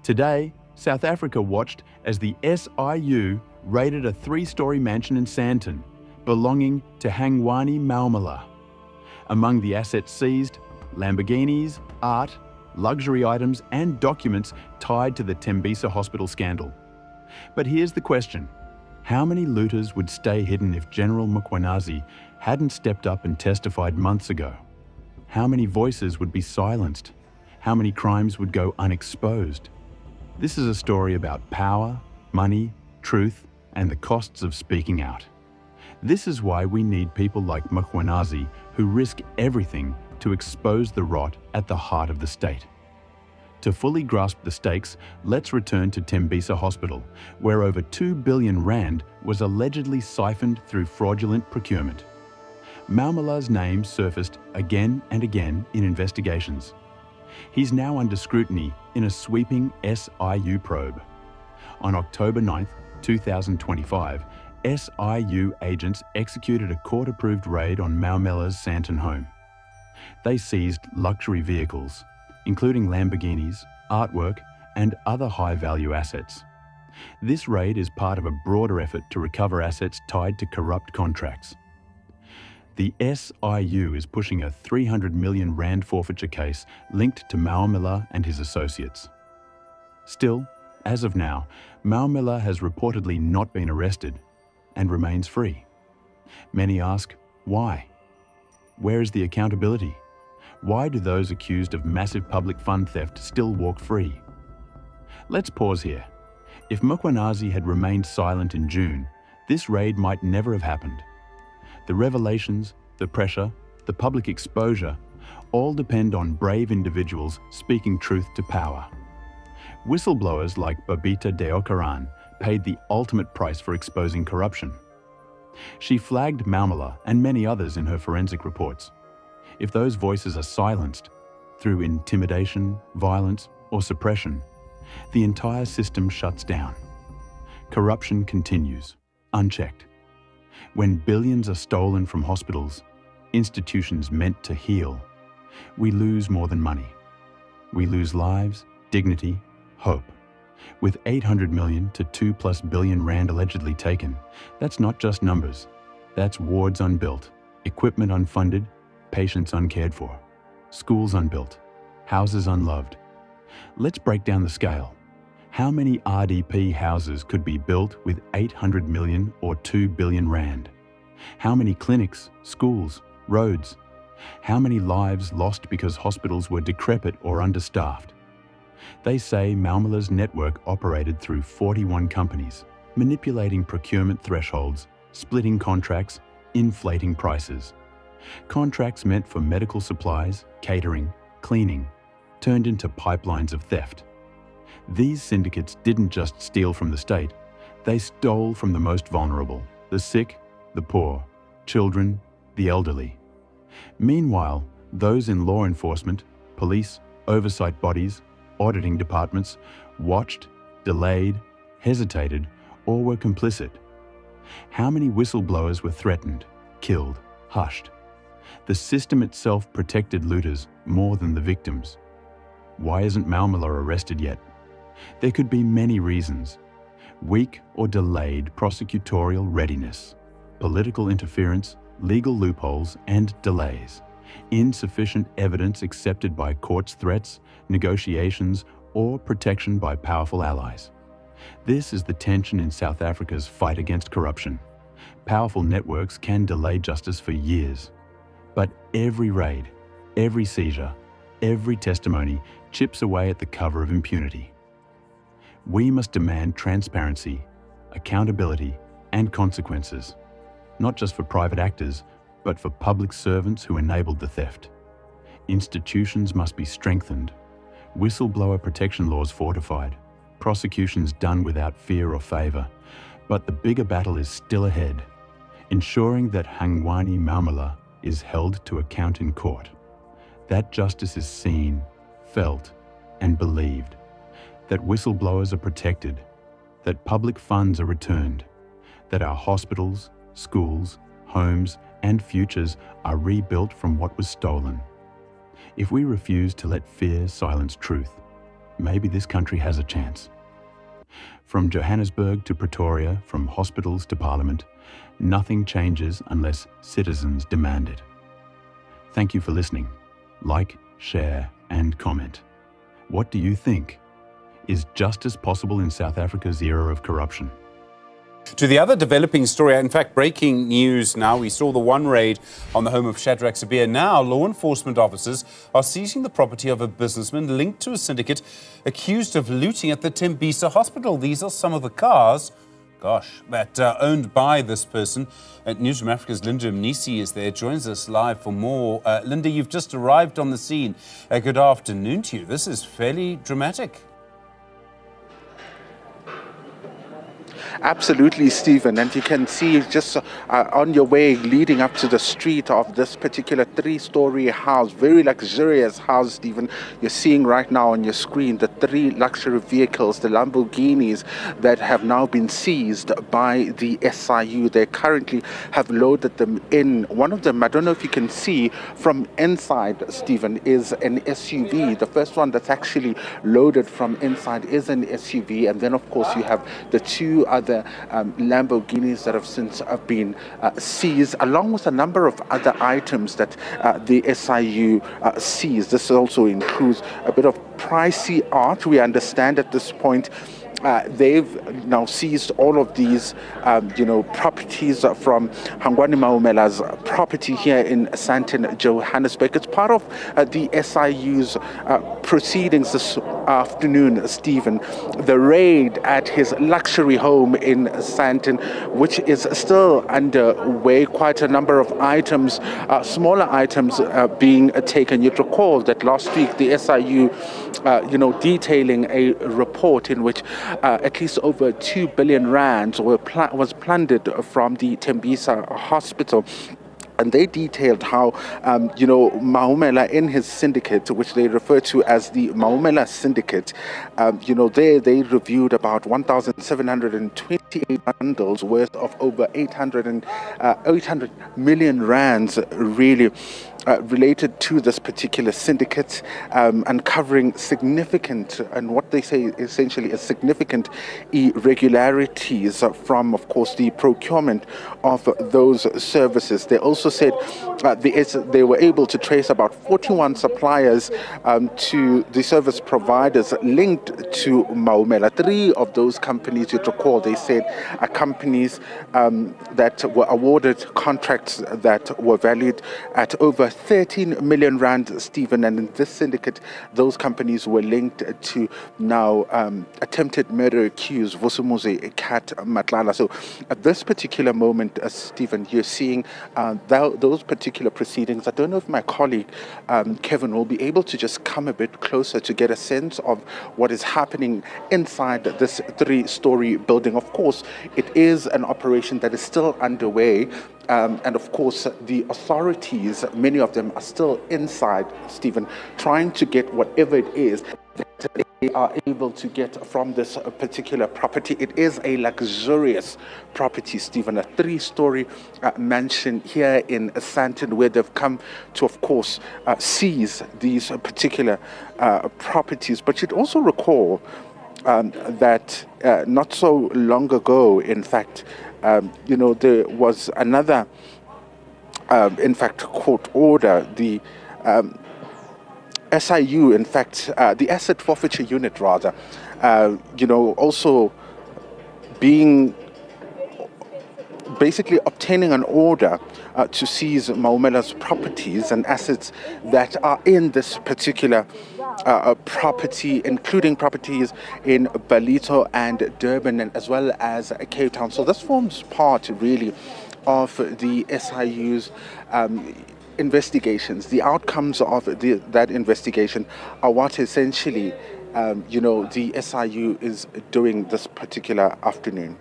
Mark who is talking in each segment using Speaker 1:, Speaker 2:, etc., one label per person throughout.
Speaker 1: Today, South Africa watched as the SIU raided a three-storey mansion in Sandton, belonging to Hangwani Maumela. Among the assets seized, Lamborghinis, art, luxury items and documents tied to the Tembisa Hospital scandal. But here's the question. How many looters would stay hidden if General Mkhwanazi hadn't stepped up and testified months ago? How many voices would be silenced? How many crimes would go unexposed? This is a story about power, money, truth, and the costs of speaking out. This is why we need people like Mkhwanazi who risk everything to expose the rot at the heart of the state. To fully grasp the stakes, let's return to Tembisa Hospital, where over 2 billion rand was allegedly siphoned through fraudulent procurement. Maumela's name surfaced again and again in investigations. He's now under scrutiny in a sweeping SIU probe. On October 9, 2025, SIU agents executed a court-approved raid on Maumela's Sandton home. They seized luxury vehicles, including Lamborghinis, artwork, and other high-value assets. This raid is part of a broader effort to recover assets tied to corrupt contracts. The SIU is pushing a 300 million rand forfeiture case linked to Maumela and his associates. Still, as of now, Maumela has reportedly not been arrested and remains free. Many ask, why? Where is the accountability? Why do those accused of massive public fund theft still walk free? Let's pause here. If Mkhwanazi had remained silent in June, this raid might never have happened. The revelations, the pressure, the public exposure, all depend on brave individuals speaking truth to power. Whistleblowers like Babita Deokaran paid the ultimate price for exposing corruption. She flagged Maumela and many others in her forensic reports. If those voices are silenced through intimidation, violence, or suppression, the entire system shuts down. Corruption continues, unchecked. When billions are stolen from hospitals, institutions meant to heal, we lose more than money. We lose lives, dignity, hope. With 800 million to 2+ billion rand allegedly taken, that's not just numbers. That's wards unbuilt, equipment unfunded, patients uncared for, schools unbuilt, houses unloved. Let's break down the scale. How many RDP houses could be built with 800 million or 2 billion rand? How many clinics, schools, roads? How many lives lost because hospitals were decrepit or understaffed? They say Maumela's network operated through 41 companies, manipulating procurement thresholds, splitting contracts, inflating prices. Contracts meant for medical supplies, catering, cleaning, turned into pipelines of theft. These syndicates didn't just steal from the state, they stole from the most vulnerable, the sick, the poor, children, the elderly. Meanwhile, those in law enforcement, police, oversight bodies, auditing departments, watched, delayed, hesitated, or were complicit. How many whistleblowers were threatened, killed, hushed? The system itself protected looters more than the victims. Why isn't Maumela arrested yet? There could be many reasons. Weak or delayed prosecutorial readiness, political interference, legal loopholes and delays, insufficient evidence accepted by courts' threats, negotiations, or protection by powerful allies. This is the tension in South Africa's fight against corruption. Powerful networks can delay justice for years. But every raid, every seizure, every testimony chips away at the cover of impunity. We must demand transparency, accountability, and consequences, not just for private actors, but for public servants who enabled the theft. Institutions must be strengthened, whistleblower protection laws fortified, prosecutions done without fear or favor. But the bigger battle is still ahead, ensuring that Hangwani Maumela is held to account in court, that justice is seen, felt, and believed, that whistleblowers are protected, that public funds are returned, that our hospitals, schools, homes, and futures are rebuilt from what was stolen. If we refuse to let fear silence truth, maybe this country has a chance. From Johannesburg to Pretoria, from hospitals to Parliament, nothing changes unless citizens demand it. Thank you for listening. Like, share, and comment. What do you think? Is justice possible in South Africa's era of corruption?
Speaker 2: To the other developing story, in fact, breaking news now. We saw the one raid on the home of Shadrach Sibiya. Now, law enforcement officers are seizing the property of a businessman linked to a syndicate accused of looting at the Tembisa Hospital. These are some of the cars, that are owned by this person. Newsroom Africa's Linda Mnisi is there, joins us live for more. Linda, you've just arrived on the scene. Good afternoon to you. This is fairly dramatic.
Speaker 3: Absolutely, Stephen, and you can see just on your way leading up to the street of this particular three-storey house, very luxurious house, Stephen. You're seeing right now on your screen the three luxury vehicles, the Lamborghinis, that have now been seized by the SIU. They currently have loaded them in. One of them, I don't know if you can see from inside, Stephen, is an SUV. The first one that's actually loaded from inside is an SUV, and then of course you have the two other Lamborghinis that have since been seized, along with a number of other items that the SIU seized. This also includes a bit of pricey art. We understand at this point they've now seized all of these, properties from Hangwani Maumela's property here in Sandton, Johannesburg. It's part of the SIU's proceedings this afternoon, Stephen. The raid at his luxury home in Sandton, which is still underway. Quite a number of items, smaller items, being taken. You'd recall that last week the SIU, detailing a report in which at least over 2 billion rands was plundered from the Tembisa Hospital. And they detailed how, Maumela in his syndicate, which they refer to as the Maumela Syndicate, they reviewed about 1,728 bundles worth of over 800 million rands, really, related to this particular syndicate, uncovering significant, and what they say essentially is significant irregularities from, of course, the procurement of those services. They also said they were able to trace about 41 suppliers to the service providers linked to Maumela. 3 of those companies, you'd recall, they said are companies that were awarded contracts that were valued at over 13 million rand, Stephen. And in this syndicate, those companies were linked to now attempted murder accused Vusumuzi Kat Matlala. So at this particular moment, Stephen, you're seeing those particular proceedings. I don't know if my colleague Kevin will be able to just come a bit closer to get a sense of what is happening inside this three-storey building. Of course, it is an operation that is still underway. And of course, the authorities, many of them are still inside, Stephen, trying to get whatever it is that they are able to get from this particular property. It is a luxurious property, Stephen, a three-storey mansion here in Sandton, where they've come to, of course, seize these particular properties. But you'd also recall that not so long ago, in fact, there was another, in fact, court order. The SIU, in fact, the Asset Forfeiture Unit, rather, also being basically obtaining an order to seize Maumela's properties and assets that are in this particular property, including properties in Ballito and Durban, and as well as Cape Town. So this forms part, really, of the SIU's investigations. The outcomes of that investigation are what essentially, the SIU is doing this particular afternoon.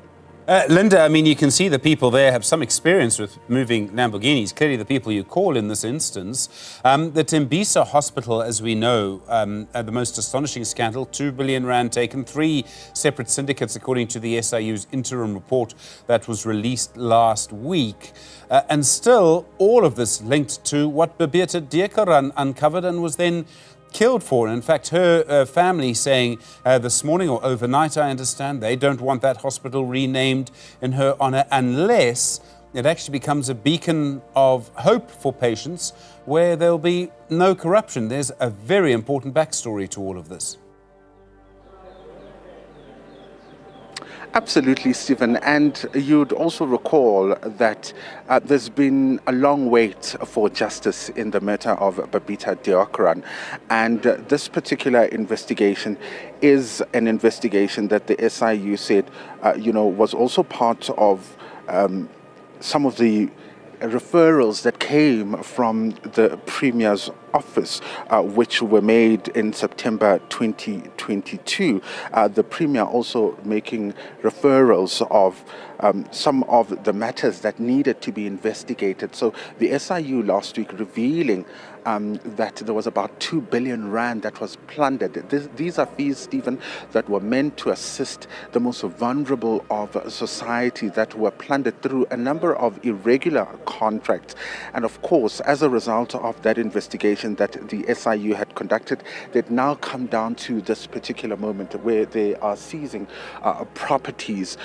Speaker 2: Linda, I mean, you can see the people there have some experience with moving Lamborghinis, clearly the people you call in this instance. The Tembisa Hospital, as we know, the most astonishing scandal, 2 billion rand taken, 3 separate syndicates, according to the SIU's interim report that was released last week. And still, all of this linked to what Babeta Deekaran uncovered and was then killed for. And in fact, her family saying this morning or overnight, I understand, they don't want that hospital renamed in her honour unless it actually becomes a beacon of hope for patients where there'll be no corruption. There's a very important backstory to all of this.
Speaker 3: Absolutely, Stephen. And you'd also recall that there's been a long wait for justice in the matter of Babita Deokaran. And this particular investigation is an investigation that the SIU said, was also part of some of the referrals that came from the Premier's office, which were made in September 2022. The Premier also making referrals of some of the matters that needed to be investigated. So the SIU last week revealing that there was about 2 billion rand that was plundered. These are fees, Stephen, that were meant to assist the most vulnerable of society that were plundered through a number of irregular contracts. And of course, as a result of that investigation that the SIU had conducted, they'd now come down to this particular moment where they are seizing properties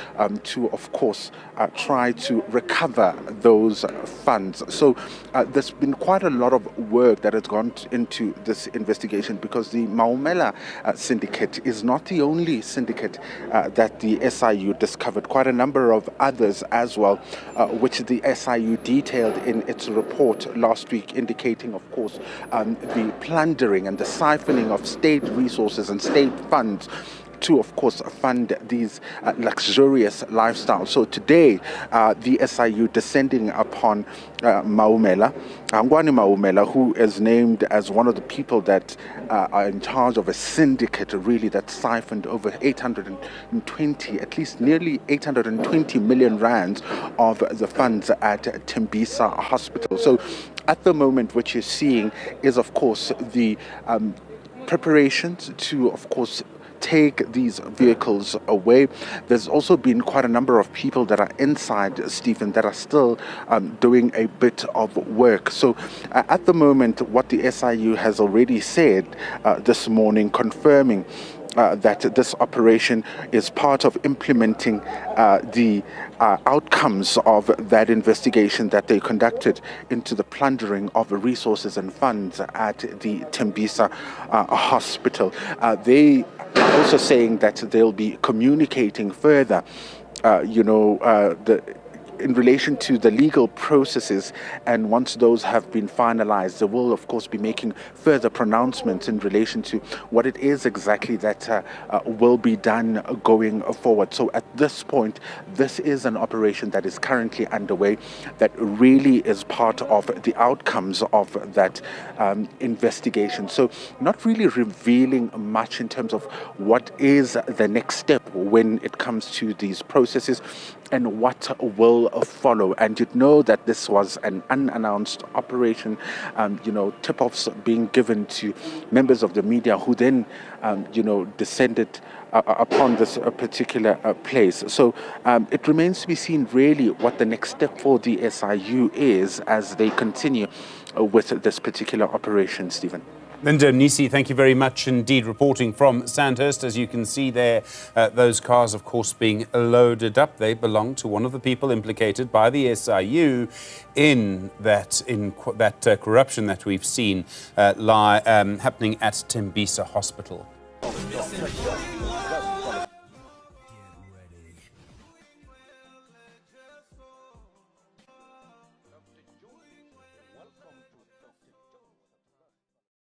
Speaker 3: to, of course, try to recover those funds. So there's been quite a lot of work that has gone into this investigation, because the Maumela syndicate is not the only syndicate that the SIU discovered. Quite a number of others as well, which the SIU detailed in its report last week, indicating, of course, the plundering and the siphoning of state resources and state funds to, of course, fund these luxurious lifestyles. So today, the SIU descending upon Hangwani Maumela, who is named as one of the people that are in charge of a syndicate, really, that siphoned over at least nearly 820 million rands of the funds at Tembisa Hospital. So at the moment, what you're seeing is, of course, the preparations to, of course, take these vehicles away. There's also been quite a number of people that are inside, Stephen, that are still doing a bit of work. So at the moment, what the SIU has already said this morning, confirming that this operation is part of implementing the outcomes of that investigation that they conducted into the plundering of resources and funds at the Tembisa Hospital. They are also saying that they'll be communicating further, in relation to the legal processes, and once those have been finalized, they will, of course, be making further pronouncements in relation to what it is exactly that will be done going forward. So at this point, this is an operation that is currently underway that really is part of the outcomes of that investigation. So not really revealing much in terms of what is the next step when it comes to these processes and what will follow. And you'd know that this was an unannounced operation, tip-offs being given to members of the media who then, descended upon this particular place. So it remains to be seen really what the next step for the SIU is as they continue with this particular operation, Stephen.
Speaker 2: Linda Nisi, thank you very much indeed, reporting from Sandhurst. As you can see there, those cars, of course, being loaded up. They belong to one of the people implicated by the SIU in that corruption that we've seen happening at Tembisa Hospital.